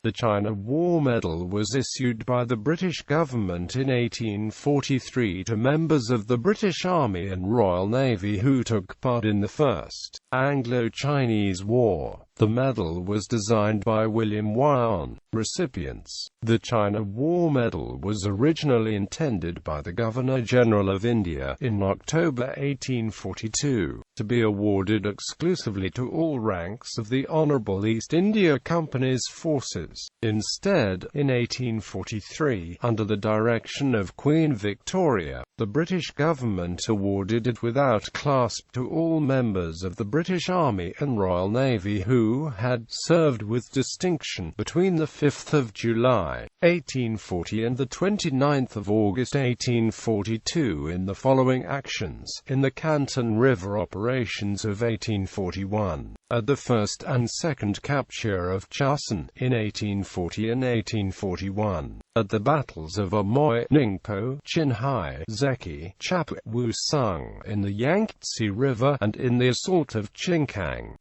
The China War Medal was issued by the British government in 1843 to members of the British Army and Royal Navy who took part in the First Anglo-Chinese War. The medal was designed by William Wyon. Recipients. The China War Medal was originally intended by the Governor-General of India in October 1842 to be awarded exclusively to all ranks of the Honourable East India Company's forces. Instead, in 1843, under the direction of Queen Victoria, the British government awarded it without clasp to all members of the British Army and Royal Navy who had served with distinction between the 5th of July, 1840 and the 29th of August 1842 in the following actions: in the Canton River operations of 1841, at the first and second capture of Chasen in 1840 and 1841, at the battles of Amoy, Ningpo, Qinghai, Zeki, Chapu, Wusung in the Yangtze River, and in the assault of Qingkang.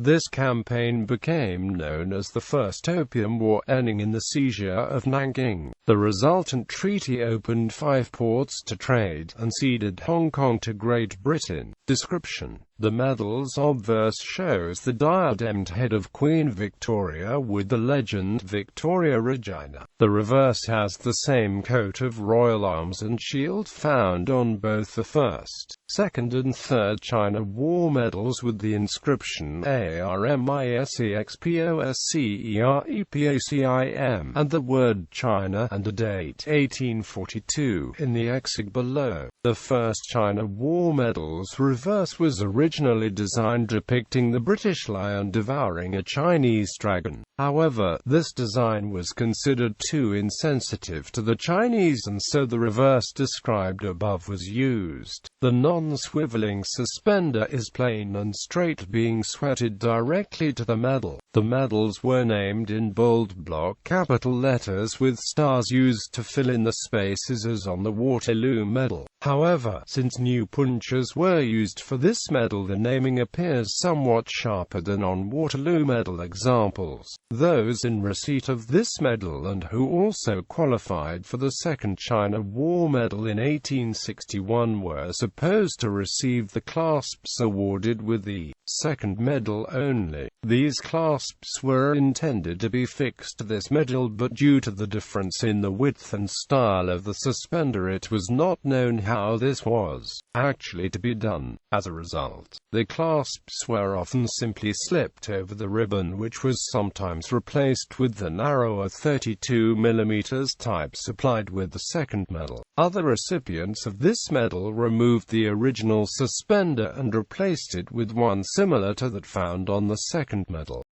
This campaign became known as the First Opium War, ending in the seizure of Nanking. The resultant treaty opened 5 ports to trade, and ceded Hong Kong to Great Britain. Description: the medal's obverse shows the diademed head of Queen Victoria with the legend Victoria Regina. The reverse has the same coat of royal arms and shield found on both the first, second and third China War medals, with the inscription ARMISEXPOSCEREPACIM and the word China and a date 1842 in the exig below. The first China War medal's reverse was originally designed depicting the British lion devouring a Chinese dragon. However, this design was considered too insensitive to the Chinese, and so the reverse described above was used. The non-swiveling suspender is plain and straight, being sweated directly to the medal. The medals were named in bold block capital letters with stars used to fill in the spaces as on the Waterloo medal. However, since new punches were used for this medal, the naming appears somewhat sharper than on Waterloo medal examples. Those in receipt of this medal and who also qualified for the Second China War Medal in 1861 were supposed to receive the clasps awarded with the second medal only. These clasps were intended to be fixed to this medal, but due to the difference in the width and style of the suspender, it was not known how this was actually to be done. As a result, the clasps were often simply slipped over the ribbon, which was sometimes replaced with the narrower 32mm type supplied with the second medal. Other recipients of this medal removed the original suspender and replaced it with one similar to that found on the second medal.